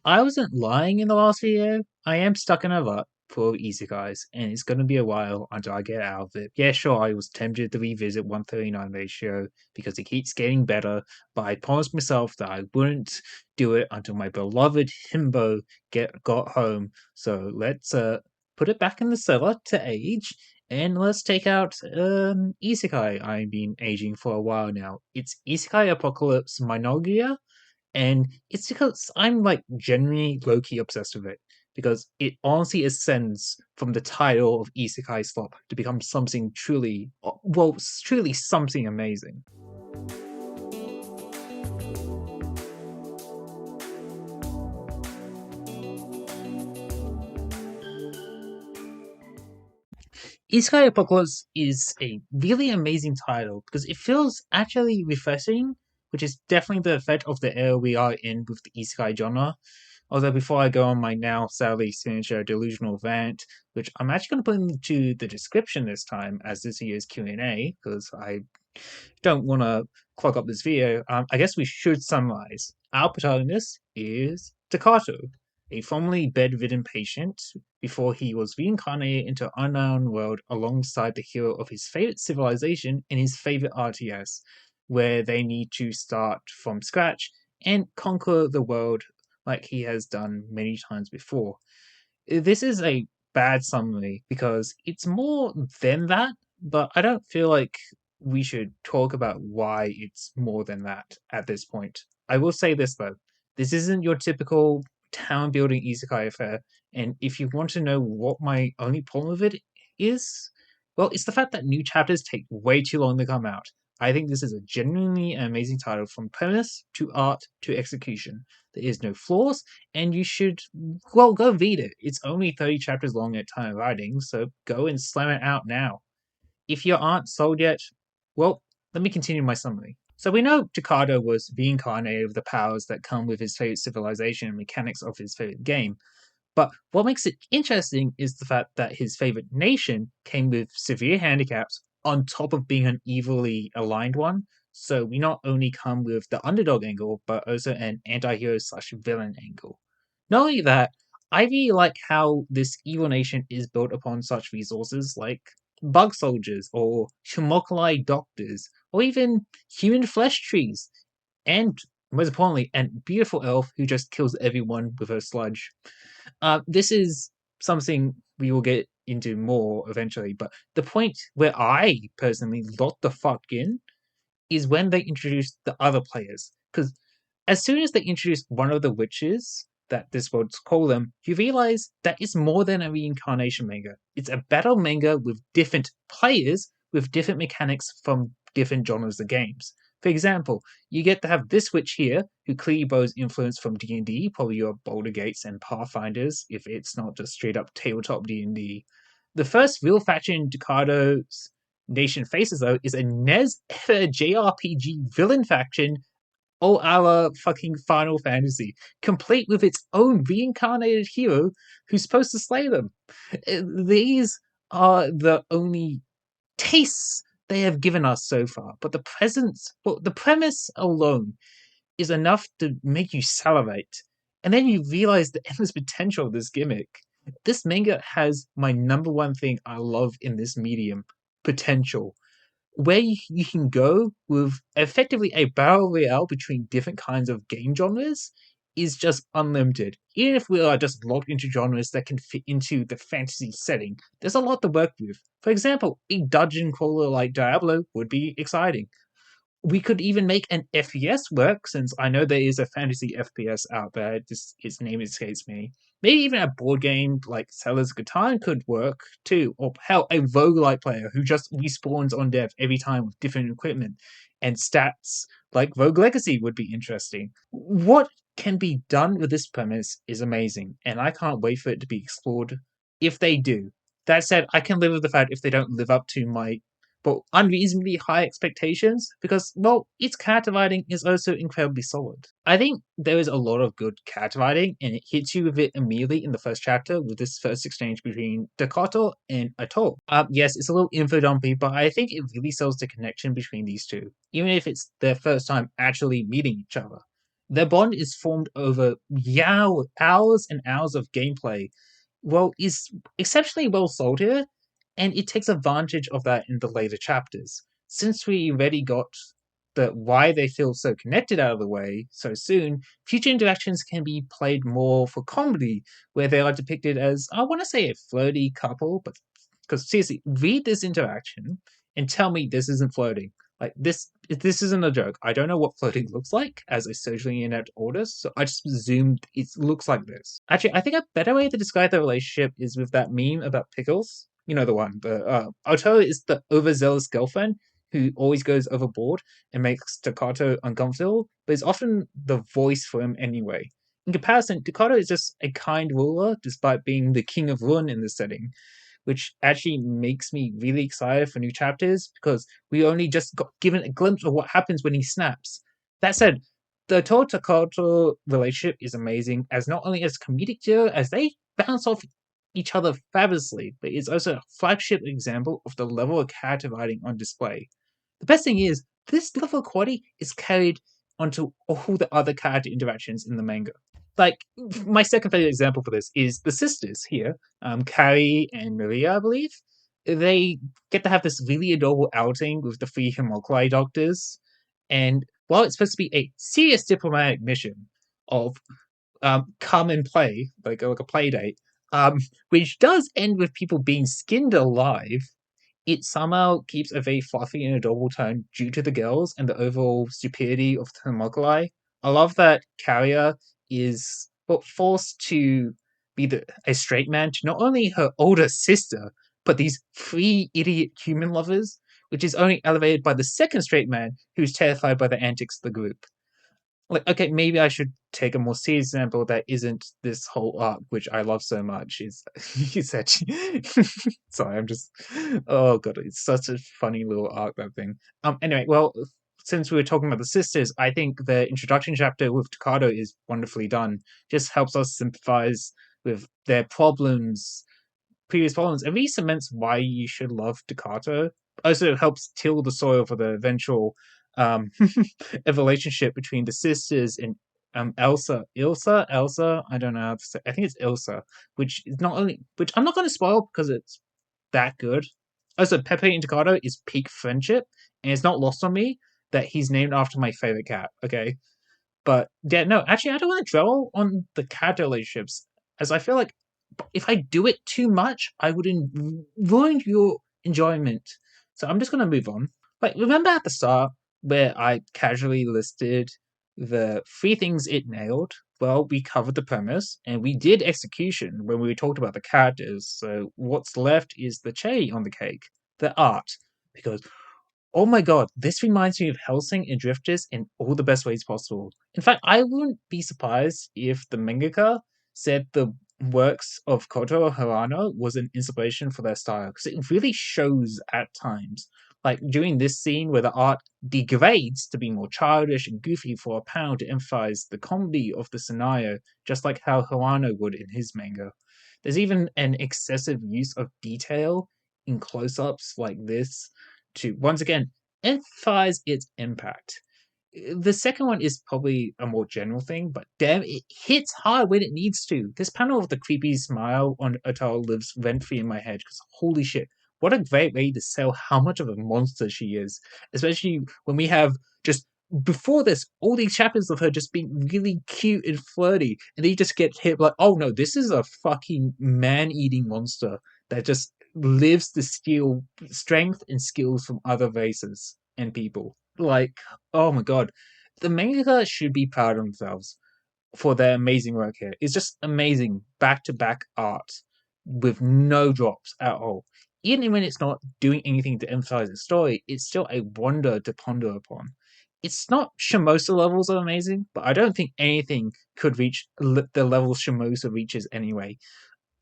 I wasn't lying in the last video. I am stuck in a rut for isekais, and it's going to be a while until I get out of it. Yeah, sure, I was tempted to revisit 139 ratio because it keeps getting better, but I promised myself that I wouldn't do it until my beloved himbo got home. So let's put it back in the cellar to age, and let's take out isekai I've been aging for a while now. It's Isekai Apocalypse Mynoghra, and it's because I'm like genuinely low key obsessed with it. Because it honestly ascends from the title of Isekai Slop to become something truly, well, truly something amazing. Isekai Apocalypse is a really amazing title because it feels actually refreshing, which is definitely the effect of the era we are in with the Isekai genre. Although before I go on my now sadly signature delusional rant, which I'm actually going to put into the description this time as this year's Q&A, because I don't want to clog up this video, I guess we should summarize. Our protagonist is Takato, a formerly bedridden patient before he was reincarnated into an unknown world alongside the hero of his favorite civilization and his favorite RTS, where they need to start from scratch and conquer the world like he has done many times before. This is a bad summary because it's more than that, but I don't feel like we should talk about why it's more than that at this point. I will say this though, this isn't your typical town building isekai affair, and if you want to know what my only problem with it is, well, it's the fact that new chapters take way too long to come out. I think this is a genuinely amazing title from premise to art to execution. There is no flaws, and you should, well, go read it. It's only 30 chapters long at time of writing, so go and slam it out now. If you aren't sold yet, well, let me continue my summary. So we know Takado was reincarnated with the powers that come with his favorite civilization and mechanics of his favorite game. But what makes it interesting is the fact that his favorite nation came with severe handicaps on top of being an evilly aligned one. So we not only come with the underdog angle, but also an anti-hero slash villain angle. Not only that, I really like how this evil nation is built upon such resources like bug soldiers or homunculus doctors, or even human flesh trees, and most importantly, a beautiful elf who just kills everyone with her sludge. This is something we will get into more eventually, but the point where I personally locked the fuck in is when they introduced the other players. Because as soon as they introduced one of the witches that this world's call them, you realize that it's more than a reincarnation manga. It's a battle manga with different players with different mechanics from different genres of games. For example, you get to have this witch here, who clearly borrows influence from D&D, probably your Boulder Gates and Pathfinders, if it's not just straight up tabletop D&D. The first real faction Ducado's nation faces, though, is a NES ever JRPG villain faction, oh our fucking Final Fantasy, complete with its own reincarnated hero who's supposed to slay them. These are the only tastes they have given us so far, but the premise alone is enough to make you salivate. And then you realize the endless potential of this gimmick. This manga has my number one thing I love in this medium: potential. Where you can go with effectively a battle royale between different kinds of game genres is just unlimited. Even if we are just locked into genres that can fit into the fantasy setting, there's a lot to work with. For example, a dungeon crawler like Diablo would be exciting. We could even make an FPS work, since I know there is a fantasy FPS out there. Just its name escapes me. Maybe even a board game like Sellers Catan could work too, or hell, a roguelike player who just respawns on death every time with different equipment and stats like Rogue Legacy would be interesting. What can be done with this premise is amazing, and I can't wait for it to be explored if they do. That said, I can live with the fact if they don't live up to my but unreasonably high expectations, because, well, its character writing is also incredibly solid. I think there is a lot of good character writing, and it hits you with it immediately in the first chapter with this first exchange between Dakota and Atoll. Yes, it's a little info dumpy, but I think it really sells the connection between these two, even if it's their first time actually meeting each other. Their bond is formed over hours and hours of gameplay. Well, is exceptionally well sold here, and it takes advantage of that in the later chapters. Since we already got the why they feel so connected out of the way so soon, future interactions can be played more for comedy, where they are depicted as, I want to say, a flirty couple, but because seriously, read this interaction and tell me this isn't flirting. Like this isn't a joke. I don't know what flirting looks like as a socially inept artist, so I just assumed it looks like this. Actually, I think a better way to describe the relationship is with that meme about pickles. You know the one. Oto is the overzealous girlfriend who always goes overboard and makes Takato uncomfortable, but is often the voice for him anyway. In comparison, Takato is just a kind ruler, despite being the king of ruin in this setting, which actually makes me really excited for new chapters because we only just got given a glimpse of what happens when he snaps. That said, the Takato relationship is amazing as not only as comedic duo as they bounce off each other fabulously, but it's also a flagship example of the level of character writing on display. The best thing is, this level of quality is carried onto all the other character interactions in the manga. Like, my second favorite example for this is the sisters here, Carrie and Maria, I believe. They get to have this really adorable outing with the three homunculi doctors. And while it's supposed to be a serious diplomatic mission of come and play, like a play date, which does end with people being skinned alive, it somehow keeps a very fluffy and adorable tone due to the girls and the overall stupidity of the homunculi. I love that Carrier is forced to be a straight man to not only her older sister, but these three idiot human lovers, which is only elevated by the second straight man who's terrified by the antics of the group. Like, okay, maybe I should take a more serious example that isn't this whole arc, which I love so much. Is actually sorry, I'm just oh god, it's such a funny little arc, that thing. Anyway, well, since we were talking about the sisters, I think the introduction chapter with Takato is wonderfully done. Just helps us sympathize with their previous problems, and really cements why you should love Takato. Also helps till the soil for the eventual a relationship between the sisters and Elsa. I don't know how to say. I think it's Elsa, which is not only which I'm not going to spoil because it's that good. Also, Pepe and Takato is peak friendship, and it's not lost on me that he's named after my favorite cat. Okay, but yeah, no, actually, I don't want to dwell on the character relationships, as I feel like if I do it too much, I would ruin your enjoyment. So I'm just going to move on. Like, remember at the start where I casually listed the three things it nailed? Well, we covered the premise and we did execution when we talked about the characters. So what's left is the cherry on the cake, the art. Because oh my god, this reminds me of Hellsing and Drifters in all the best ways possible. In fact, I wouldn't be surprised if the mangaka said the works of Koto Harano was an inspiration for their style, because it really shows at times. Like during this scene where the art degrades to be more childish and goofy for a panel to emphasize the comedy of the scenario, just like how Harano would in his manga. There's even an excessive use of detail in close ups like this to once again emphasize its impact. The second one is probably a more general thing, but damn, it hits hard when it needs to. This panel of the creepy smile on Otal lives rent free in my head because holy shit, what a great way to sell how much of a monster she is. Especially when we have just before this, all these chapters of her just being really cute and flirty, and then you just get hit like, oh no, this is a fucking man-eating monster that just lives to steal strength and skills from other races and people. Like, oh my god, the manga should be proud of themselves for their amazing work here. It's just amazing back to back art with no drops at all. Even when it's not doing anything to emphasize the story, it's still a wonder to ponder upon. It's not Shimosa levels of amazing, but I don't think anything could reach the level Shimosa reaches anyway.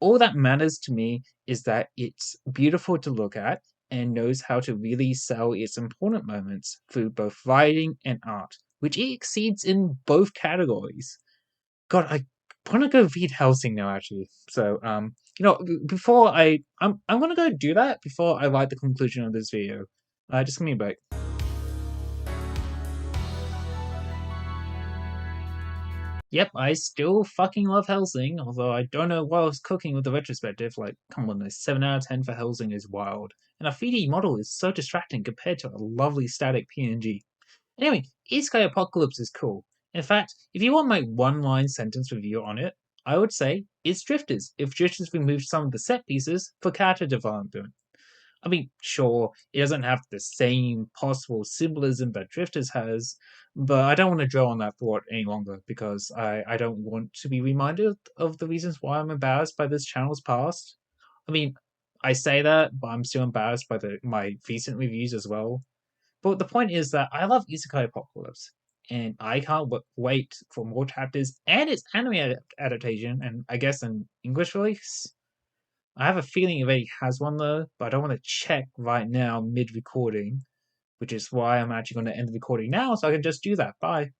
All that matters to me is that it's beautiful to look at and knows how to really sell its important moments through both writing and art, which it exceeds in both categories. God, I want to go read Helsing now, actually. So, before I'm gonna go do that before I write the conclusion of this video. Just give me a break. Yep, I still fucking love Hellsing, although I don't know what I was cooking with the retrospective. Like, come on, a 7 out of 10 for Hellsing is wild. And a 3D model is so distracting compared to a lovely static PNG. Anyway, Isekai Apocalypse is cool. In fact, if you want my one line sentence review on it, I would say it's Drifters, if Drifters removed some of the set pieces for character development. I mean, sure, it doesn't have the same possible symbolism that Drifters has, but I don't want to dwell on that thought any longer because I don't want to be reminded of the reasons why I'm embarrassed by this channel's past. I mean, I say that, but I'm still embarrassed by my recent reviews as well. But the point is that I love Isekai Apocalypse, and I can't wait for more chapters and its anime adaptation, and I guess an English release. I have a feeling it already has one though, but I don't want to check right now mid recording, which is why I'm actually going to end the recording now so I can just do that. Bye.